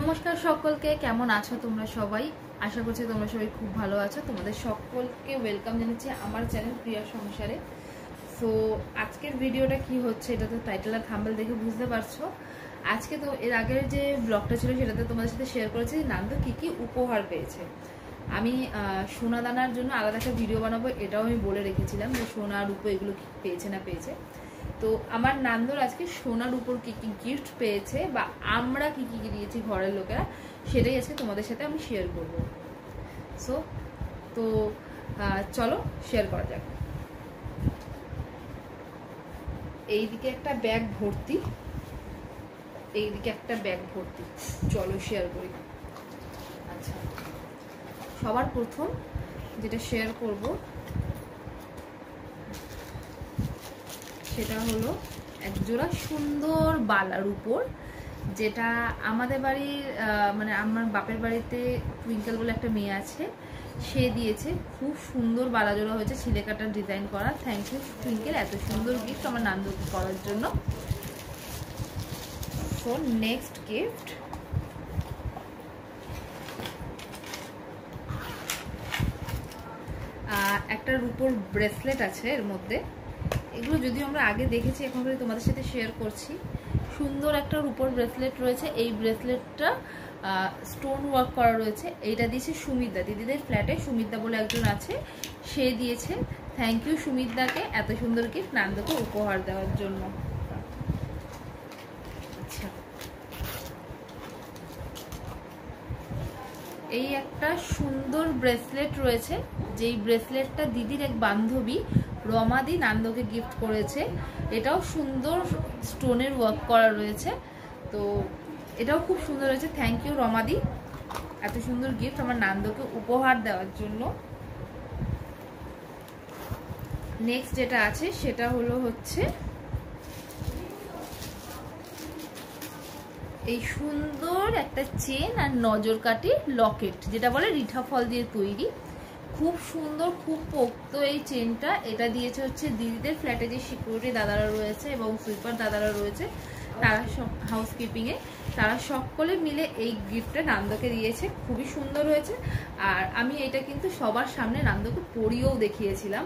নমস্কার সকলকে, কেমন আছো তোমরা সবাই? আশা করছি তোমরা সবাই খুব ভালো আছো। তোমাদের সকলকে ওয়েলকাম জানাচ্ছি আমার চ্যানেল প্রিয়া সংসারে। সো আজকের ভিডিওটা কি হচ্ছে এটা তো টাইটেল আর থাম্বনেল দেখে বুঝতে পারছো। আজকে তো এর আগের যে ব্লগটা ছিল সেটাতে তোমাদের সাথে শেয়ার করেছি নান্দু কি কি উপহার পেয়েছে। আমি সোনা দানার জন্য আলাদা একটা ভিডিও বানাবো, এটাও আমি বলে রেখেছিলাম যে সোনা রূপো এগুলো পেয়েছে না পেয়েছে। তো আমার নান্দুর আজকে সোনার উপর কি কি গিফট পেয়েছে বা আমরা কি কি দিয়েছি ঘরের লোকেরা, সেটাই আজকে তোমাদের সাথে আমি শেয়ার করব। সো তো চলো শেয়ার করা যাক। এইদিকে একটা ব্যাগ ভর্তি, এইদিকে একটা ব্যাগ ভর্তি, চলো শেয়ার করি। আচ্ছা, সবার প্রথম যেটা শেয়ার করব সেটা হলো একজোড়া সুন্দর বালার উপর, যেটা আমাদের বাড়ির মানে আমার বাপের বাড়িতে টুইঙ্কেল বলে একটা মেয়ে আছে, সে দিয়েছে। খুব সুন্দর বালা জোড়া হয়েছে, ছিলে কাটার ডিজাইন করা। থ্যাংক ইউ টুইঙ্কেল, এত সুন্দর গিফট আমার নান্দুকে করার জন্য। সো নেক্সট গিফট, একটা রূপোর ব্রেসলেট আছে এর মধ্যে। এগুলো যদিও আমরা আগে দেখেছি, এখন করে তোমাদের সাথে শেয়ার করছি। সুন্দর একটা রূপোর ব্রেসলেট রয়েছে। এই ব্রেসলেটটা স্টোন ওয়ার্ক করা রয়েছে। এইটা দিয়েছে সুমিতদা, দিদিদের ফ্ল্যাটে সুমিতদা বলে একজন আছে, সে দিয়েছে। থ্যাংক ইউ সুমিতদাকে এত সুন্দর গিফট নান্দুকে উপহার দেওয়ার জন্য। আচ্ছা, এই একটা সুন্দর ব্রেসলেট রয়েছে, যেই ব্রেসলেটটা দিদির এক বান্ধবী রমাদি নান্দুকে গিফট করেছে। এটাও সুন্দর স্টোনের ওয়ার্ক করা রয়েছে, তো এটাও খুব সুন্দর হয়েছে। থ্যাংক ইউ রমাদি এত সুন্দর গিফট আমার নান্দুকে উপহার দেওয়ার জন্য। নেক্সট যেটা আছে সেটা হলো হচ্ছে এই সুন্দর একটা চেন আর নজর কাটি লকেট, যেটা বলে রিঠা ফল দিয়ে তৈরি। খুব সুন্দর, খুব পোক্ত এই চেনটা। এটা দিয়েছে হচ্ছে দিদিদের ফ্ল্যাটে যে সিকিউরিটি দাদারা রয়েছে এবং সুইপার দাদারা রয়েছে, তারা সব হাউসকিপিংয়ে, তারা সকলে মিলে এই গিফটটা নান্দুকে দিয়েছে। খুবই সুন্দর হয়েছে। আর আমি এটা কিন্তু সবার সামনে নান্দুকে পরিয়েও দেখিয়েছিলাম।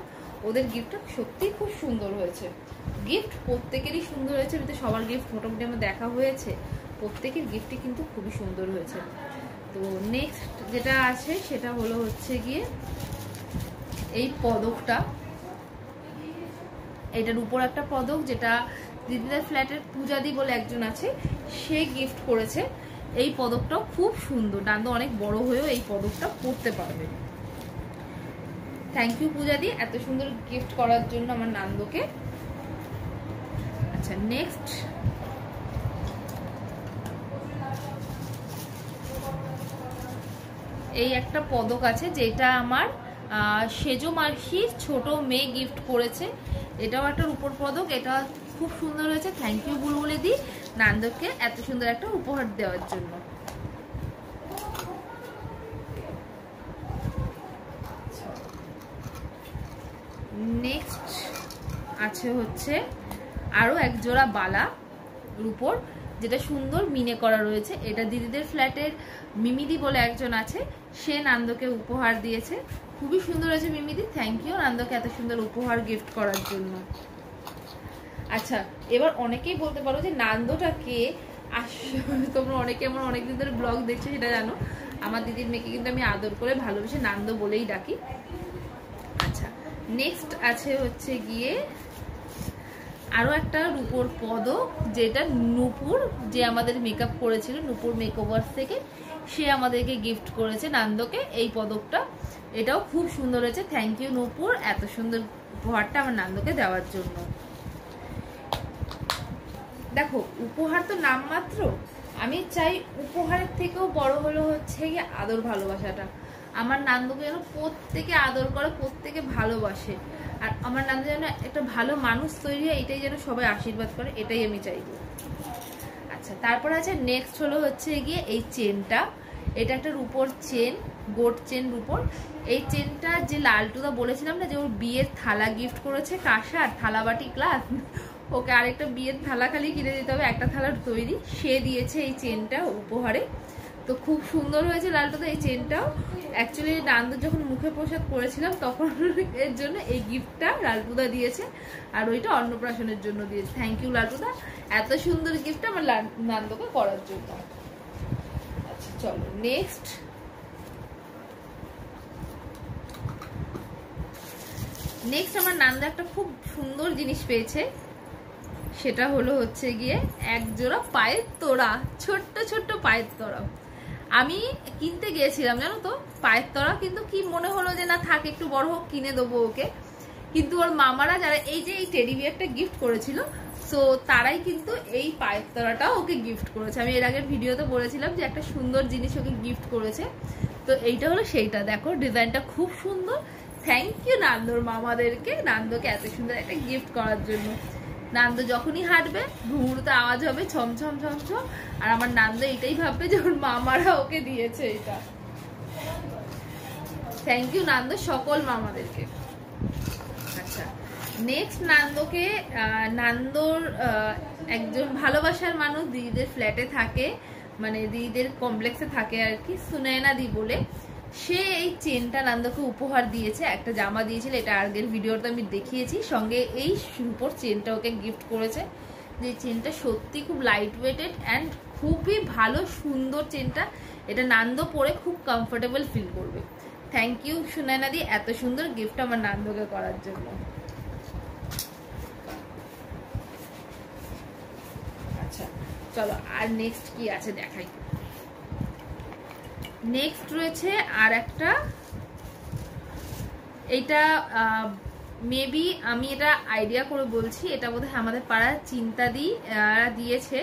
ওদের গিফটটা সত্যিই খুব সুন্দর হয়েছে। গিফট প্রত্যেকেরই সুন্দর হয়েছে, সবার গিফট মোটামুটি আমার দেখা হয়েছে, প্রত্যেকের গিফটই কিন্তু খুবই সুন্দর হয়েছে। তো নেক্সট যেটা আছে সেটা হলো হচ্ছে গিয়ে এই পদকটা। এটার উপর একটা পদক, যেটা দিদিদের ফ্ল্যাটের পূজাদি বলে একজন আছে, সে গিফট করেছে। এই পদকটাও খুব সুন্দর, নান্দু অনেক বড় হয়েও এই পদকটা পরতে পারবে। থ্যাংক ইউ পূজাদি এত সুন্দর গিফট করার জন্য আমার নান্দুকে। আচ্ছা, নেক্সট এই একটা পদক আছে, যেটা আমার সেজো মাসির ছোট মেয়ে গিফট করেছে। এটাও একটা রূপোর পদক, এটা খুব সুন্দর হয়েছে। থ্যাংক ইউ বুলবুলি দি নান্দুকে এত সুন্দর একটা উপহার দেওয়ার জন্য। নেক্সট আছে হচ্ছে আরো এক জোড়া বালা রূপোর, যেটা সুন্দর মিনে করা রয়েছে। এটা দিদিদের ফ্ল্যাটের মিমিদি বলে একজন আছে, সে নান্দুকে উপহার দিয়েছে। খুবই সুন্দর হয়েছে মিমিদি, থ্যাংক ইউ নান্দুকে এত সুন্দর উপহার গিফট করার জন্য। আচ্ছা, এবার অনেকেই বলতে পারো যে নান্দুটা কে। তোমরা অনেকে আমার অনেকদিন ধরে ব্লগ দেখছো সেটা জানো। আমার দিদির মেয়েকে কিন্তু আমি আদর করে ভালোবেসে নান্দু বলেই ডাকি। আচ্ছা, নেক্সট আছে হচ্ছে গিয়ে আরো একটা রূপোর পদক, যেটা নূপুর, যে আমাদের মেকআপ করেছিল নূপুর মেকওভার থেকে, সে আমাদেরকে গিফট করেছে নান্দুকে এই পদকটা। এটাও খুব সুন্দর হয়েছে। থ্যাংক ইউ নূপুর এত সুন্দর উপহারটা আমার নান্দুকে দেওয়ার জন্য। দেখো, উপহার তো নামমাত্র, আমি চাই উপহারের থেকেও বড় হলো হচ্ছে গিয়ে আদর ভালোবাসাটা। আমার নান্দুকে যেন প্রত্যেকে আদর করে, প্রত্যেকে ভালোবাসে, আর আমার নান্দু যেন একটা ভালো মানুষ তৈরি হয়, এটাই যেন সবাই আশীর্বাদ করে, এটাই আমি চাইবো। আচ্ছা, তারপর আছে নেক্সট হলো হচ্ছে গিয়ে এই চেনটা। এটা একটা রূপোর চেন, গোট চেন রূপোর। এই চেনটা যে লালটুদা বলেছিলাম না যে ওর বিয়ের থালা গিফট করেছে, কাঁসার থালা বাটি গ্লাস, ওকে আরেকটা বিয়ের থালা খালি কিনে দিতে হবে, একটা থালার তৈরি। সে দিয়েছে এই চেনটা উপহারে, তো খুব সুন্দর হয়েছে লালটুদা এই চেনটাও। অ্যাকচুয়ালি নান্দু যখন মুখে প্রসাদ করেছিলাম তখন এর জন্য এই গিফটটা লালটুদা দিয়েছে, আর ওইটা অন্নপ্রাশনের জন্য দিয়েছে। থ্যাংক ইউ লালটুদা, এত সুন্দর গিফট আমার নান্দুকে করার জন্য। আচ্ছা চলো নেক্সট। নেক্সট আমার নান্দু একটা খুব সুন্দর জিনিস পেয়েছে, সেটা হলো হচ্ছে গিয়ে এক জোড়া পায়ের তোড়া, ছোট্ট ছোট্ট পায়ের তোড়া। আমি কিনতে গিয়েছিলাম জানো তো পায়ের তোড়া, কিন্তু কি মনে হলো যে না থাক একটু বড় হোক কিনে দেবো ওকে। কিন্তু ওর মামারা যারা এই যে এই টেডি বিয়ারটা গিফট করেছিল, সো তারাই কিন্তু এই পায়ের তোড়াটাও ওকে গিফট করেছে। আমি এর আগের ভিডিওতে বলেছিলাম যে একটা সুন্দর জিনিস ওকে গিফট করেছে, তো এইটা হলো সেইটা। দেখো ডিজাইনটা খুব সুন্দর। থ্যাংক ইউ নান্দুর মামাদেরকে, নান্দুকে এত সুন্দর একটা গিফট করার জন্য। নান্দু যখনই হাঁটবে ঘুঙুরতে আওয়াজ হবে ছমছম ছমছম, আর আমার নান্দু এটাই ভাববে যে ওর মামারা ওকে দিয়েছে এটা। থ্যাংক ইউ নান্দু সকল মামাদেরকে। আচ্ছা নেক্সট নান্দুকে, নান্দুর একজন ভালোবাসার মানুষ দিদিদের ফ্ল্যাটে থাকে, মানে দিদিদের কমপ্লেক্সে থাকে আর কি, সুনয়না দি বলে, সে এই চেনটা নান্দুকে উপহার দিয়েছে। একটা জামা দিয়েছিল, এটা আগের ভিডিওতে আমি দেখিয়েছি, সঙ্গে এই রূপোর চেনটা ওকে গিফট করেছে। যে চেনটা সত্যি খুব লাইট ওয়েটেড অ্যান্ড খুবই ভালো সুন্দর চেনটা, এটা নান্দু পরে খুব কমফোর্টেবল ফিল করবে। থ্যাংক ইউ সুনয়না দি এত সুন্দর গিফট আমার নান্দুকে করার জন্য। আচ্ছা চলো আর নেক্সট কি আছে দেখাই। নেক্সট রয়েছে আর একটা, এইটা মেবি আমি এটা আইডিয়া করে বলছি, এটা বোধহয় আমাদের পাড়ার চিন্তাদি দিয়েছে।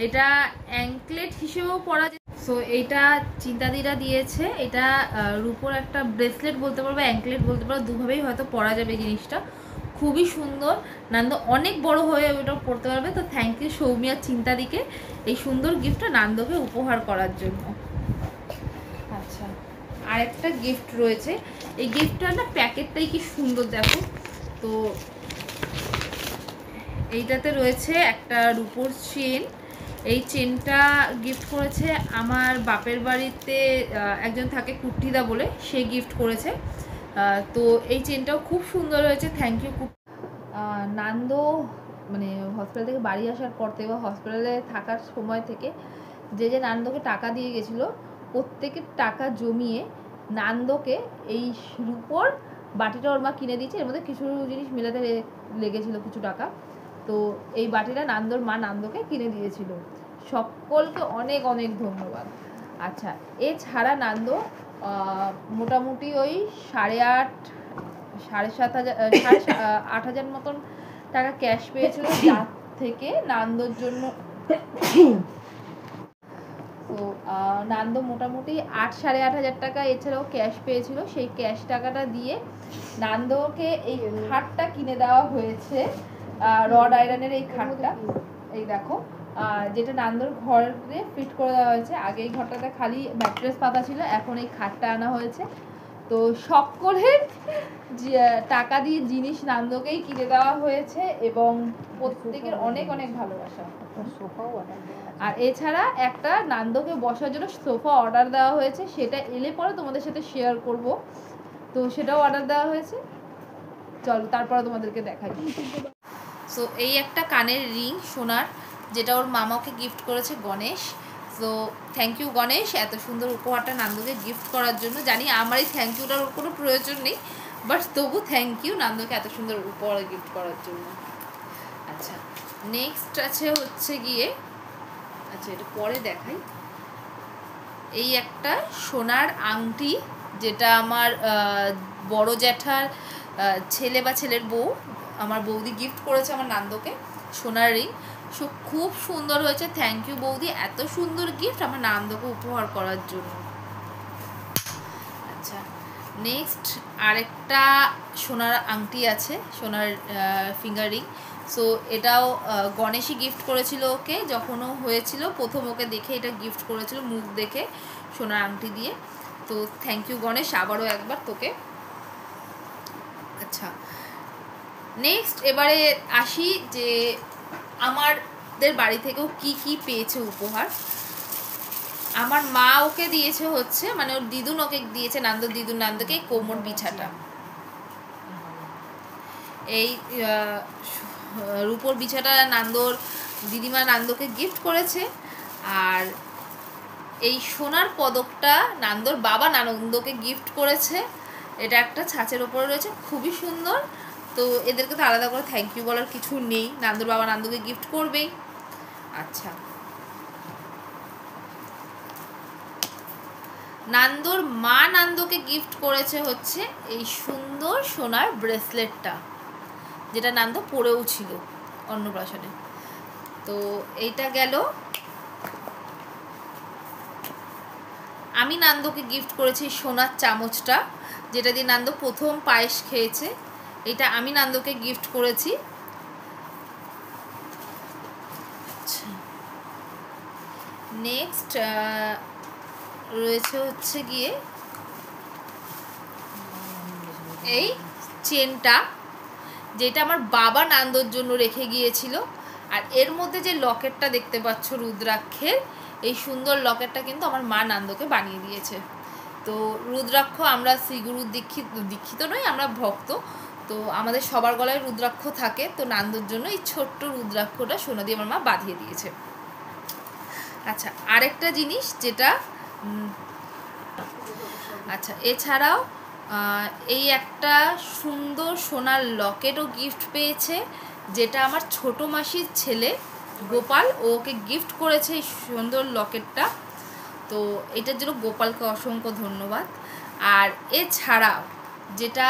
এটা অ্যাঙ্কলেট হিসেবেও পরা যায়, সো এইটা চিন্তাদিরা দিয়েছে। এটা রূপোর একটা ব্রেসলেট বলতে পারবো, অ্যাঙ্কলেট বলতে পারবো, দুভাবেই হয়তো পরা যাবে জিনিসটা। খুবই সুন্দর, নান্দু অনেক বড় হয়ে ওটা পড়তে পারবে। তো থ্যাংক ইউ সৌমিয়া চিন্তাদিকে এই সুন্দর গিফটটা নান্দুকে উপহার করার জন্য। আচ্ছা আরেকটা গিফট রয়েছে, এই গিফটটা না প্যাকেটটাই কি সুন্দর দেখো। তো এইটাতে রয়েছে একটা রূপোর চেন। এই চেনটা গিফট করেছে আমার বাপের বাড়িতে একজন থাকে কুট্টিদা বলে, সে গিফট করেছে। তো এই চেনটাও খুব সুন্দর হয়েছে, থ্যাংক ইউ। নান্দু মানে হসপিটাল থেকে বাড়ি আসার পর থেকে বা হসপিটালে থাকার সময় থেকে যে যে নান্দুকে টাকা দিয়ে গেছিলো, প্রত্যেকের টাকা জমিয়ে নান্দুকে এই রূপোর বাটিটা ওর মা কিনে দিয়েছে। এর মধ্যে কিছু জিনিস মেলাতে লেগেছিল কিছু টাকা, তো এই বাটিটা নান্দুর মা নান্দুকে কিনে দিয়েছিল। সকলকে অনেক অনেক ধন্যবাদ। আচ্ছা এছাড়া নান্দু মোটামুটি ওই 8,500 মতন টাকা ক্যাশ পেয়েছিল, যার থেকে নান্দুর জন্য তো নান্দু মোটামুটি 8,500 টাকা এছাড়াও ক্যাশ পেয়েছিল। সেই ক্যাশ টাকাটা দিয়ে নান্দুকে এই খাটটা কিনে দেওয়া হয়েছে, রড আয়রনের এই খাটটা, এই দেখো, যেটা নান্দুর ঘরে ফিট করে দেওয়া হয়েছে। আগে এই ঘরটাতে খালি ম্যাট্রেস পাতা ছিল, এখন এই খাটটা আনা হয়েছে। তো সকলের টাকা দিয়ে জিনিস নান্দুকেই কিনে দেওয়া হয়েছে এবং প্রত্যেকের অনেক অনেক ভালোবাসা। আর এছাড়া একটা নান্দুকে বসার জন্য সোফা অর্ডার দেওয়া হয়েছে, সেটা এলে পরে তোমাদের সাথে শেয়ার করব। তো সেটাও অর্ডার দেওয়া হয়েছে, চলো তারপরে তোমাদেরকে দেখাই। সো এই একটা কানের রিং সোনার, যেটা ওর মামাকে গিফট করেছে Ganesh. So thank you Ganesh এত সুন্দর উপহারটা নান্দুকে গিফট করার জন্য। জানি আমার এই থ্যাংক ইউটার ওর কোনো প্রয়োজন নেই, বাট তবু থ্যাংক ইউ নান্দুকে এত সুন্দর উপহার গিফট করার জন্য। আচ্ছা নেক্সট আছে হচ্ছে গিয়ে, আচ্ছা এটা পরে দেখাই। এই একটা সোনার আংটি, যেটা আমার বড় জ্যাঠার ছেলে বা ছেলের বউ, আমার বৌদি গিফট করেছে আমার নান্দুকে, সোনার রিং। সো খুব সুন্দর হয়েছে, থ্যাংক ইউ বৌদি এত সুন্দর গিফট আমার নান্দুকে উপহার করার জন্য। আচ্ছা নেক্সট আরেকটা সোনার আংটি আছে, সোনার ফিঙ্গার রিং। সো এটাও গণেশই গিফট করেছিল ওকে, যখন ও হয়েছিল প্রথম ওকে দেখে এটা গিফট করেছিল মুখ দেখে সোনার আংটি দিয়ে। তো থ্যাংক ইউ গণেশ আবারও একবার তোকে। আচ্ছা নেক্সট এবারে আসি যে আমাদের বাড়ি থেকেও কি কি পেয়েছে উপহার। আমার মা ওকে দিয়েছে হচ্ছে, মানে ওর দিদুন ওকে দিয়েছে, নান্দর দিদুন নান্দকে কোমর বিছাটা। এই রূপোর বিছাটা নান্দর দিদিমা নান্দকে গিফট করেছে। আর এই সোনার পদকটা নান্দর বাবা নানন্দকে গিফট করেছে। এটা একটা ছাঁচের ওপরে রয়েছে, খুবই সুন্দর। তো এদেরকে তো আলাদা করে থ্যাংক ইউ বলার কিছু নেই, নান্দর বাবা নান্দকে গিফট করবেই। আচ্ছা, নান্দর মা নান্দকে গিফট করেছে হচ্ছে এই সুন্দর সোনার ব্রেসলেটটা, যেটা নান্দ পরেও ছিল অন্নপ্রাশনে। তো এইটা গেল। আমি নান্দকে গিফট করেছি সোনার চামচটা, যেটা দিয়ে নান্দ প্রথম পায়েস খেয়েছে। এটা আমি নান্দকে গিফট করেছি। নেক্সট রয়েছে হচ্ছে গিয়ে এই চেনটা, যেটা আমার বাবা নান্দর জন্য রেখে গিয়েছিল। আর এর মধ্যে যে লকেটটা দেখতে পাচ্ছ রুদ্রাক্ষের, এই সুন্দর লকেটটা কিন্তু আমার মা নান্দকে বানিয়ে দিয়েছে। তো রুদ্রাক্ষ আমরা শ্রীগুরু দীক্ষিত নই, আমরা ভক্ত, তো আমাদের সবার গলায় রুদ্রাক্ষ থাকে। তো নান্দর জন্য এই ছোট্ট রুদ্রাক্ষটা সোনা দিয়ে আমার মা বাঁধিয়ে দিয়েছে। আচ্ছা, আরেকটা জিনিস যেটা আচ্ছা এছাড়াও এই একটা সুন্দর সোনার লকেটও গিফট পেয়েছে, যেটা আমার ছোট মাসির ছেলে গোপাল ওকে গিফট করেছে এই সুন্দর লকেটটা। তো এটার জন্য গোপালকে অসংখ্য ধন্যবাদ। আর এছাড়াও যেটা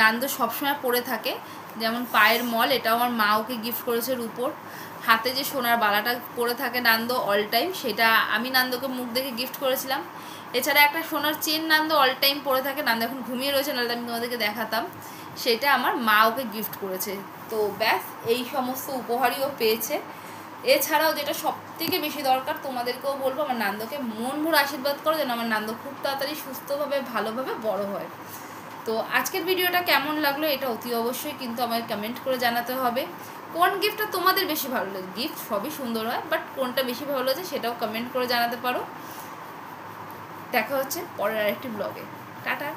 নান্দ সবসময় পরে থাকে, যেমন পায়ের মল, এটাও আমার মা ওকে গিফট করেছে রূপোর। হাতে যে সোনার বালাটা পরে থাকে নান্দ অল টাইম, সেটা আমি নান্দকে মুখ দেখে গিফট করেছিলাম। এছাড়া একটা সোনার চেন নান্দ অল টাইম পরে থাকে, নান্দ এখন ঘুমিয়ে রয়েছে, নাহলে আমি তোমাদেরকে দেখাতাম। সেটা আমার মা ওকে গিফট করেছে। তো ব্যাস, এই সমস্ত উপহারই ও পেয়েছে। এছাড়াও যেটা সব থেকে বেশি দরকার, তোমাদেরকেও বলবো আমার নান্দকে মন ভরে আশীর্বাদ করো, যেন আমার নান্দ খুব তাড়াতাড়ি সুস্থভাবে ভালোভাবে বড় হয়। তো আজকের ভিডিওটা কেমন লাগলো এটা অতি অবশ্যই কিন্তু আমাকে কমেন্ট করে জানাতে হবে। কোন গিফটটা তোমাদের বেশি ভালো লাগে? গিফট সবই সুন্দর হয়, বাট কোনটা বেশি ভালো লাগছে সেটাও কমেন্ট করে জানাতে পারো। দেখা হচ্ছে পরের আরেকটি ব্লগে। টাটা।